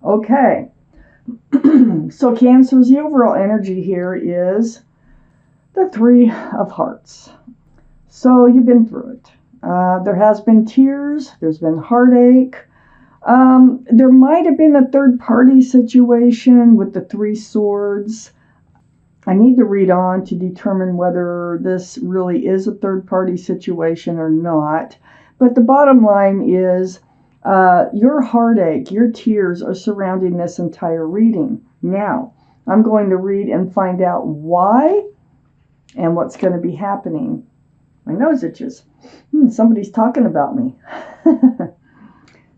Okay. So Cancer's the overall energy here is the Three of Hearts. So you've been through it. There has been tears. There's been heartache. There might have been a third party situation with the Three Swords. I need to read on to determine whether this really is a third party situation or not. But the bottom line is your heartache, your tears are surrounding this entire reading. Now, I'm going to read and find out why and what's going to be happening. My nose itches. Somebody's talking about me.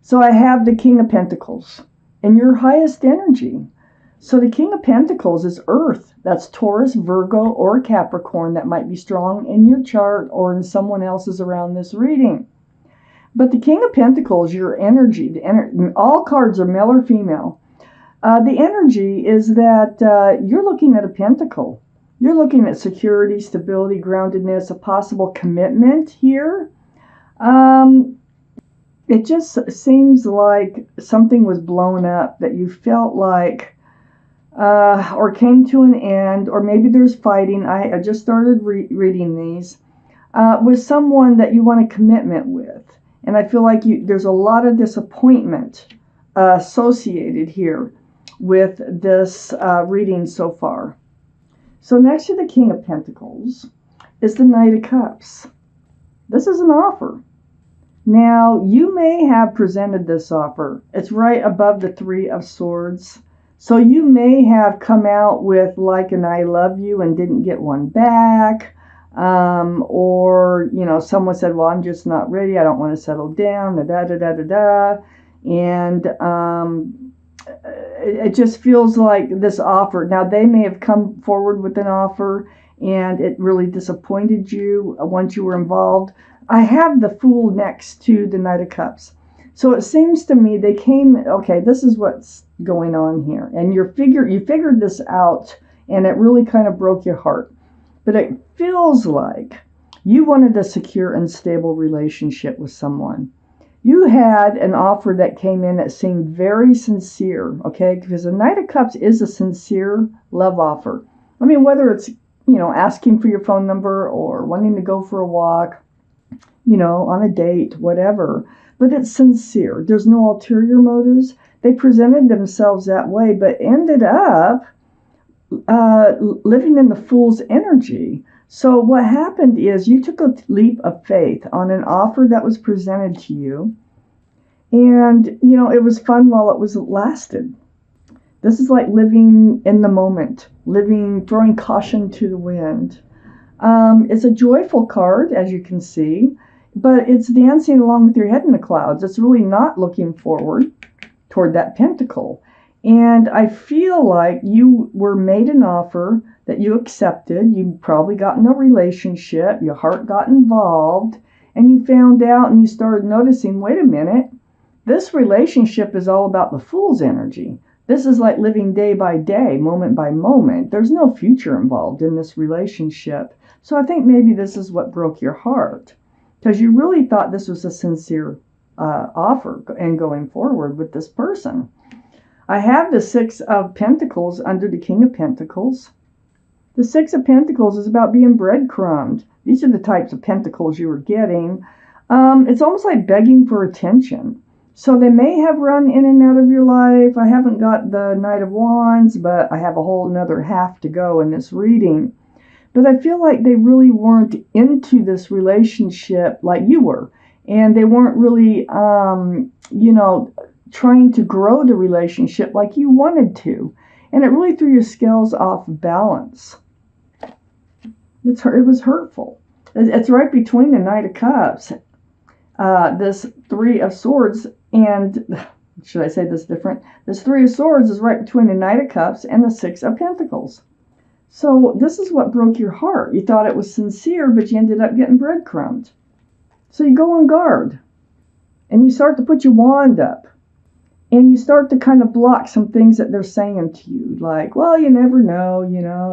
So I have the King of Pentacles in your highest energy. So the King of Pentacles is Earth. That's Taurus, Virgo, or Capricorn. That might be strong in your chart or in someone else's around this reading. But the King of Pentacles, your energy, all cards are male or female. The energy is that you're looking at a pentacle. You're looking at security, stability, groundedness, a possible commitment here. It just seems like something was blown up that you felt like or came to an end, or maybe there's fighting. I just started reading these with someone that you want a commitment with. And I feel like there's a lot of disappointment associated here with this reading so far. So next to the King of Pentacles is the Knight of Cups. This is an offer. Now, you may have presented this offer. It's right above the Three of Swords. So you may have come out with like an I love you and didn't get one back. Or, someone said, well, I'm just not ready. I don't want to settle down. And it just feels like this offer. Now, they may have come forward with an offer and it really disappointed you once you were involved. I have the Fool next to the Knight of Cups. So it seems to me they came, okay, this is what's going on here. And you figured this out, and it really kind of broke your heart. But it feels like you wanted a secure and stable relationship with someone. You had an offer that came in that seemed very sincere, okay? Because the Knight of Cups is a sincere love offer. I mean, whether it's, asking for your phone number or wanting to go for a walk, on a date, whatever. But it's sincere. There's no ulterior motives. They presented themselves that way, but ended up living in the Fool's energy. So what happened is you took a leap of faith on an offer that was presented to you. And, it was fun while it lasted. This is like living in the moment, throwing caution to the wind. It's a joyful card, as you can see, but it's dancing along with your head in the clouds. It's really not looking forward toward that pentacle. And I feel like you were made an offer that you accepted. You probably got in a relationship. Your heart got involved. And you found out and you started noticing, wait a minute, this relationship is all about the Fool's energy. This is like living day by day, moment by moment. There's no future involved in this relationship. So I think maybe this is what broke your heart, because you really thought this was a sincere offer and going forward with this person. I have the Six of Pentacles under the King of Pentacles. The Six of Pentacles is about being breadcrumbed. These are the types of pentacles you were getting. It's almost like begging for attention. So they may have run in and out of your life. I haven't got the Knight of Wands, but I have a whole another half to go in this reading. But I feel like they really weren't into this relationship like you were. And they weren't really, trying to grow the relationship like you wanted to. And it really threw your scales off balance. It was hurtful. It's right between the Knight of Cups, this Three of Swords, and, should I say this different? This Three of Swords is right between the Knight of Cups and the Six of Pentacles. So this is what broke your heart. You thought it was sincere, but you ended up getting breadcrumbed. So you go on guard, and you start to put your wand up, and you start to kind of block some things that they're saying to you, like, well, you never know,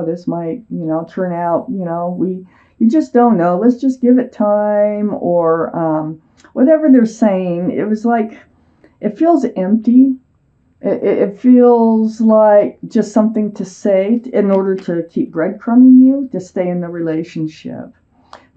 this might, turn out, you just don't know. Let's just give it time, or whatever they're saying. It was like, it feels empty. It feels like just something to say in order to keep breadcrumbing you to stay in the relationship.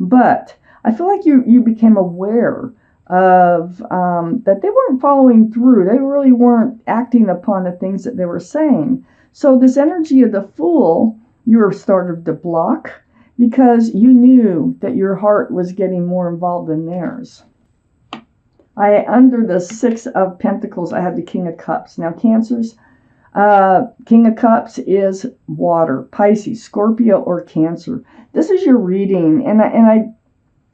But I feel like you became aware of that they weren't following through. They really weren't acting upon the things that they were saying. So this energy of the Fool, you were started to block because you knew that your heart was getting more involved than theirs. Under the Six of Pentacles, I have the King of Cups. Now, Cancers, King of Cups is water, Pisces, Scorpio, or Cancer. This is your reading, and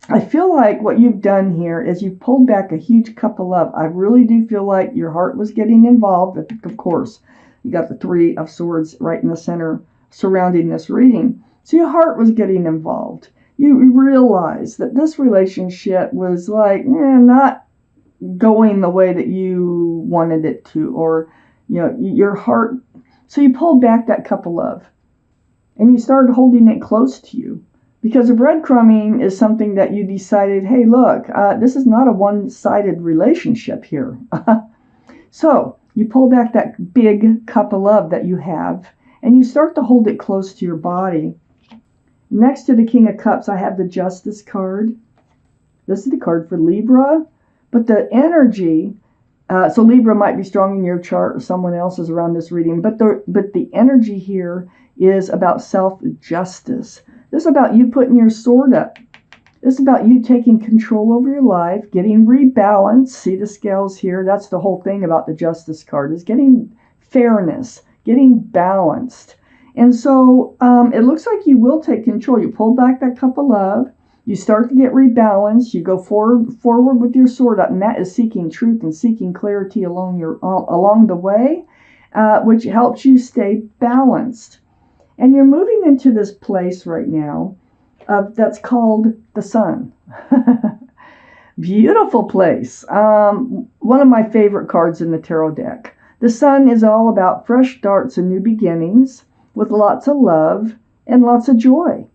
I feel like what you've done here is you've pulled back a huge cup of love. I really do feel like your heart was getting involved. Of course, you got the Three of Swords right in the center surrounding this reading. So your heart was getting involved. You realized that this relationship was like, not going the way that you wanted it to, or your heart. So you pulled back that cup of love and you started holding it close to you, because the breadcrumbing is something that you decided, hey, look, this is not a one-sided relationship here. So you pull back that big cup of love that you have and you start to hold it close to your body. Next to the King of Cups, I have the Justice card. This is the card for Libra. But the energy, so Libra might be strong in your chart or someone else's around this reading, but the energy here is about self-justice. This is about you putting your sword up. This is about you taking control over your life, getting rebalanced. See the scales here? That's the whole thing about the Justice card, is getting fairness, getting balanced. And so it looks like you will take control. You pull back that cup of love. You start to get rebalanced. You go forward with your sword up, and that is seeking truth and seeking clarity along the way, which helps you stay balanced. And you're moving into this place right now that's called the Sun. Beautiful place. One of my favorite cards in the tarot deck. The Sun is all about fresh starts and new beginnings with lots of love and lots of joy.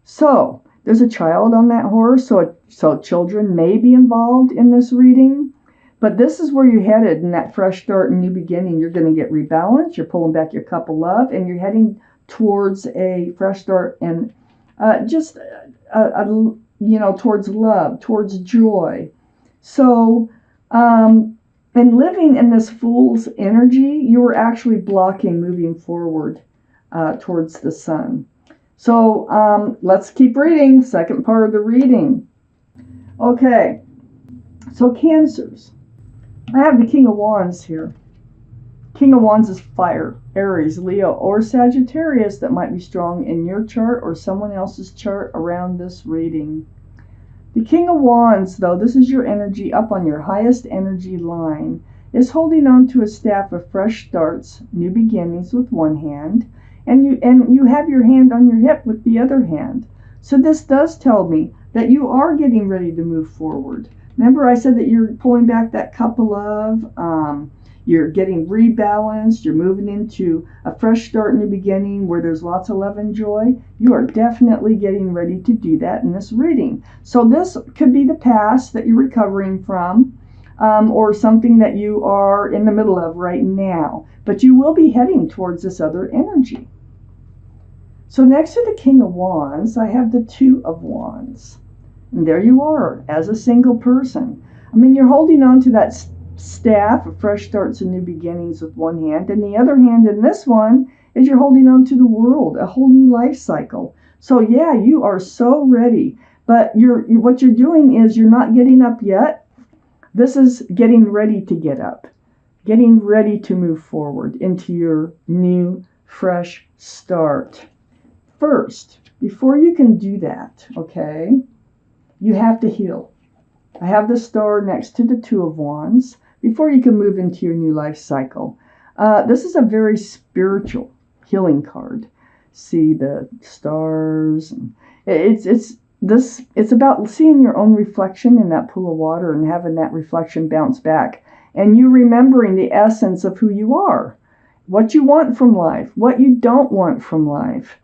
So there's a child on that horse, so children may be involved in this reading. But this is where you're headed in that fresh start and new beginning. You're going to get rebalanced. You're pulling back your cup of love, and you're heading towards a fresh start and towards love, towards joy. So, and living in this Fool's energy, you were actually blocking moving forward towards the Sun. So let's keep reading. Second part of the reading. Okay, so Cancers. I have the King of Wands here. King of Wands is fire, Aries, Leo, or Sagittarius that might be strong in your chart or someone else's chart around this reading. The King of Wands, though, this is your energy up on your highest energy line, is holding on to a staff of fresh starts, new beginnings with one hand, and you have your hand on your hip with the other hand. So this does tell me that you are getting ready to move forward. Remember I said that you're pulling back that cup of love, you're getting rebalanced, you're moving into a fresh start, new beginning where there's lots of love and joy. You are definitely getting ready to do that in this reading. So this could be the past that you're recovering from, or something that you are in the middle of right now. But you will be heading towards this other energy. So next to the King of Wands, I have the Two of Wands. And there you are, as a single person. I mean, you're holding on to that staff of fresh starts and new beginnings with one hand. And the other hand in this one is you're holding on to the world, a whole new life cycle. So yeah, you are so ready. But what you're doing is you're not getting up yet. This is getting ready to get up. Getting ready to move forward into your new, fresh start. First, before you can do that, okay, you have to heal. I have the star next to the Two of Wands before you can move into your new life cycle. This is a very spiritual healing card. See the stars. It's about seeing your own reflection in that pool of water and having that reflection bounce back. And you remembering the essence of who you are, what you want from life, what you don't want from life.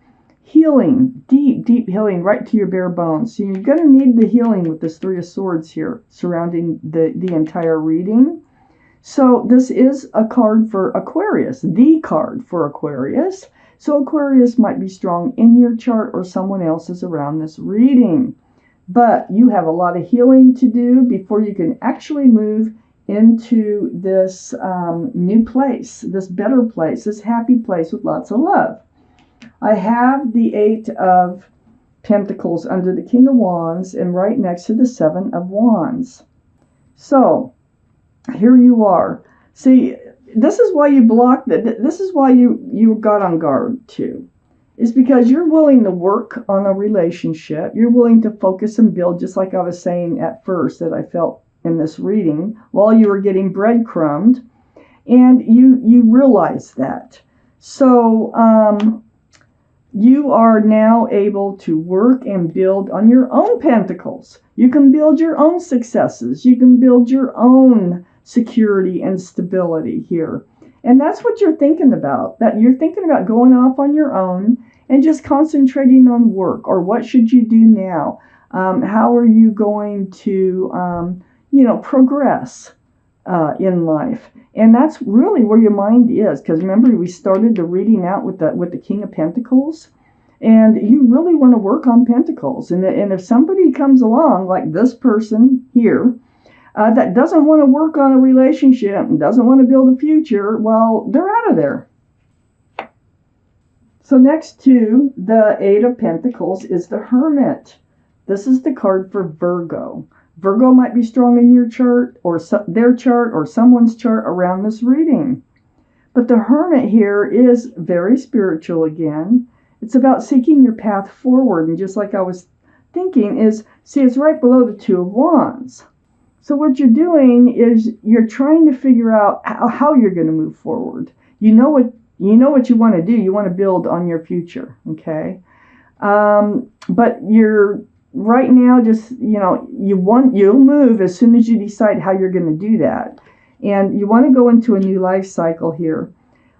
Healing, deep, deep healing right to your bare bones. So you're going to need the healing with this Three of Swords here surrounding the entire reading. So this is a card for Aquarius, the card for Aquarius. So Aquarius might be strong in your chart or someone else's around this reading. But you have a lot of healing to do before you can actually move into this new place, this better place, this happy place with lots of love. I have the Eight of Pentacles under the King of Wands and right next to the Seven of Wands. So here you are. See, this is why you blocked it. This is why you got on guard too. Is because you're willing to work on a relationship. You're willing to focus and build, just like I was saying at first that I felt in this reading while you were getting breadcrumbed. And you realize that. So you are now able to work and build on your own pentacles. You can build your own successes. You can build your own security and stability here. And that's what you're thinking about, that you're thinking about going off on your own and just concentrating on work, or what should you do now? How are you going to, progress in life? And that's really where your mind is, because remember we started the reading out with the King of Pentacles, and you really want to work on Pentacles. And if somebody comes along like this person here that doesn't want to work on a relationship and doesn't want to build a future, well, they're out of there. So next to the Eight of Pentacles is the Hermit. This is the card for Virgo. Virgo might be strong in your chart or their chart or someone's chart around this reading. But the Hermit here is very spiritual again. It's about seeking your path forward. And just like I was thinking is, see, it's right below the Two of Wands. So what you're doing is you're trying to figure out how you're going to move forward. You know what you want to do. You want to build on your future, okay? But you're right now just, you'll move as soon as you decide how you're going to do that. And you want to go into a new life cycle here.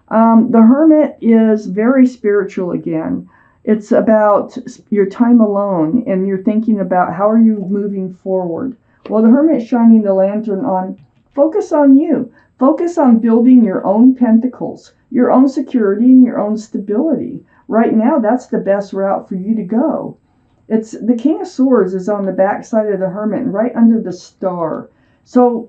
The Hermit is very spiritual again. It's about your time alone, and you're thinking about how are you moving forward. Well, the Hermit's shining the lantern on, focus on you. Focus on building your own pentacles, your own security, and your own stability. Right now, that's the best route for you to go. It's the King of Swords is on the back side of the Hermit, right under the Star. So,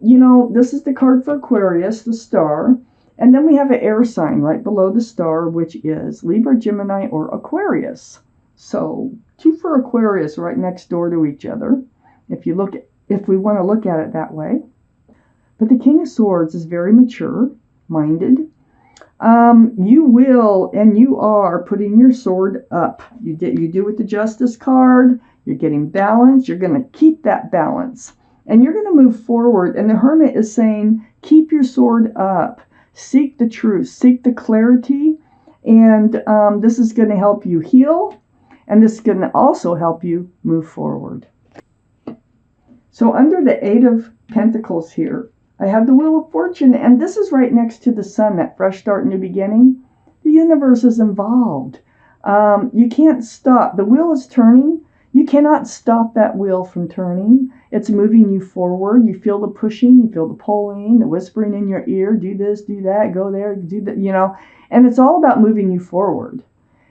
this is the card for Aquarius, the Star. And then we have an air sign right below the Star, which is Libra, Gemini, or Aquarius. So, two for Aquarius right next door to each other, if we want to look at it that way. But the King of Swords is very mature-minded. You will and you are putting your sword up. You do with the Justice card. You're getting balance. You're going to keep that balance. And you're going to move forward. And the Hermit is saying, keep your sword up. Seek the truth. Seek the clarity. And this is going to help you heal. And this is going to also help you move forward. So under the Eight of Pentacles here, I have the Wheel of Fortune, and this is right next to the Sun, that fresh start, new beginning. The universe is involved. You can't stop. The wheel is turning. You cannot stop that wheel from turning. It's moving you forward. You feel the pushing, you feel the pulling, the whispering in your ear, do this, do that, go there, do that, and it's all about moving you forward.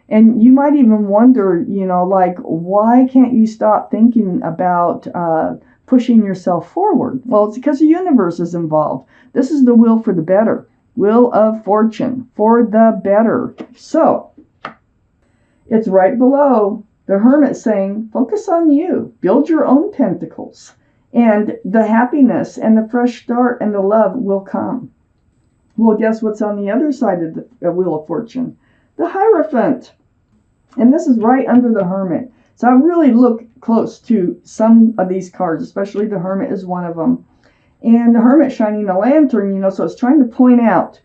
And you might even wonder, why can't you stop thinking about pushing yourself forward? Well, it's because the universe is involved. This is the wheel for the better. Wheel of Fortune for the better. So it's right below the Hermit saying, focus on you. Build your own pentacles. And the happiness and the fresh start and the love will come. Well, guess what's on the other side of the Wheel of Fortune? The Hierophant. And this is right under the Hermit. So I really look close to some of these cards, especially the Hermit is one of them. And the Hermit shining a lantern, so it's trying to point out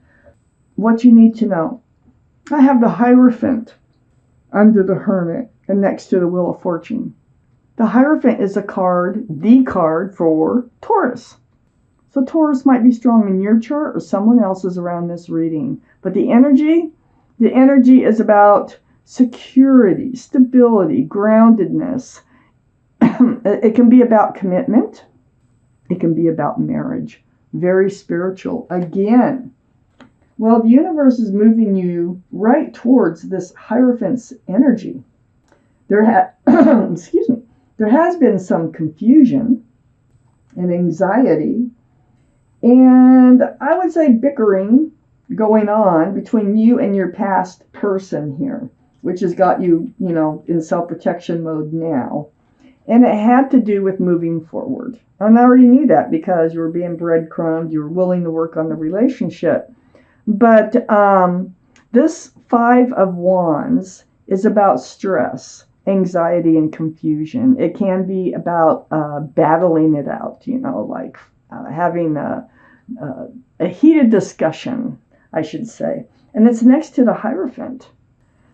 what you need to know. I have the Hierophant under the Hermit and next to the Wheel of Fortune. The Hierophant is the card for Taurus. So Taurus might be strong in your chart or someone else's around this reading. But the energy is about security, stability, groundedness. It can be about commitment. It can be about marriage. very spiritual. Again, well, the universe is moving you right towards this Hierophant's energy. Excuse me. There has been some confusion and anxiety, and I would say bickering going on between you and your past person here, which has got you, in self-protection mode now. And it had to do with moving forward. And I already knew that because you were being breadcrumbed, you were willing to work on the relationship. But this Five of Wands is about stress, anxiety, and confusion. It can be about battling it out, like having a heated discussion, I should say. And it's next to the Hierophant.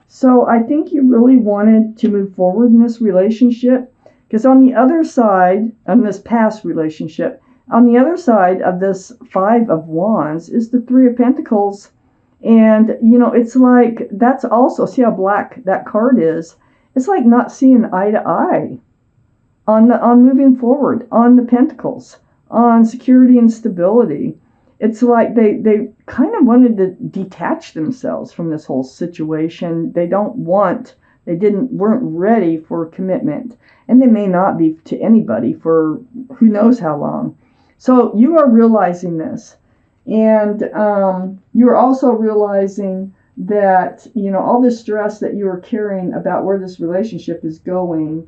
So I think you really wanted to move forward in this relationship, because on the other side, on this past relationship, on the other side of this Five of Wands is the Three of Pentacles. And, it's like, that's also, see how black that card is? It's like not seeing eye to eye on moving forward, on the Pentacles, on security and stability. It's like they kind of wanted to detach themselves from this whole situation. They weren't ready for commitment. And they may not be to anybody for who knows how long. So you are realizing this. And you're also realizing that, all this stress that you are carrying about where this relationship is going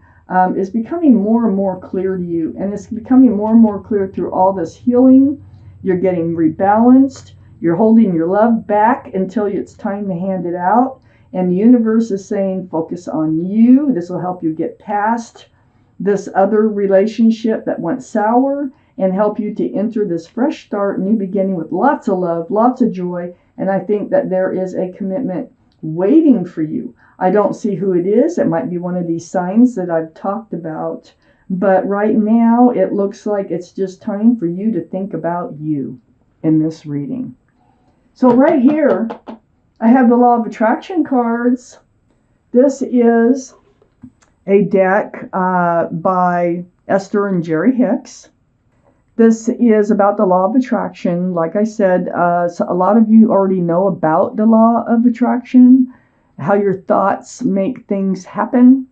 is becoming more and more clear to you. And it's becoming more and more clear through all this healing. You're getting rebalanced. You're holding your love back until it's time to hand it out. And the universe is saying, focus on you. This will help you get past this other relationship that went sour and help you to enter this fresh start, new beginning with lots of love, lots of joy. And I think that there is a commitment waiting for you. I don't see who it is. It might be one of these signs that I've talked about. But right now, it looks like it's just time for you to think about you in this reading. So right here, I have the Law of Attraction cards. This is a deck by Esther and Jerry Hicks. This is about the Law of Attraction. Like I said, so a lot of you already know about the Law of Attraction, how your thoughts make things happen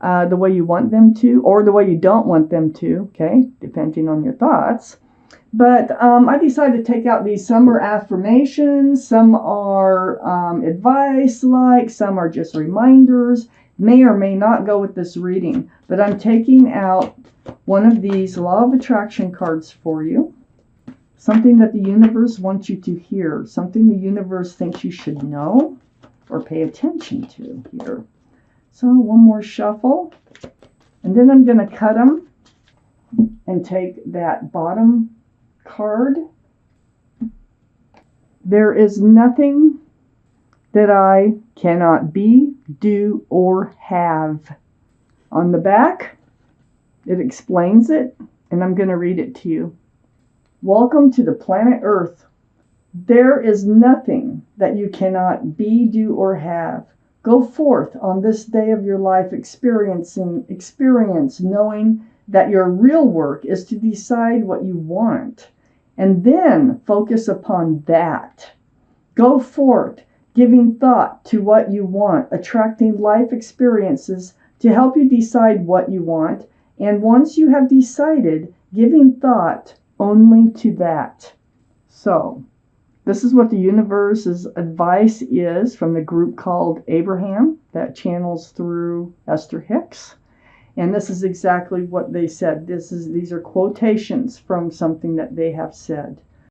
the way you want them to, or the way you don't want them to, okay, depending on your thoughts. But I decided to take out these. Some are affirmations, some are advice-like, some are just reminders. May or may not go with this reading. But I'm taking out one of these Law of Attraction cards for you. Something that the universe wants you to hear. Something the universe thinks you should know or pay attention to here. So one more shuffle. And then I'm going to cut them and take that bottom card. There is nothing that I cannot be, do, or have. On the back, it explains it, and I'm going to read it to you. Welcome to the planet Earth. There is nothing that you cannot be, do, or have. Go forth on this day of your life experience, knowing that your real work is to decide what you want, and then focus upon that. Go forth, giving thought to what you want, attracting life experiences to help you decide what you want, and once you have decided, giving thought only to that. So, this is what the universe's advice is from the group called Abraham that channels through Esther Hicks. And this is exactly what they said. These are quotations from something that they have said.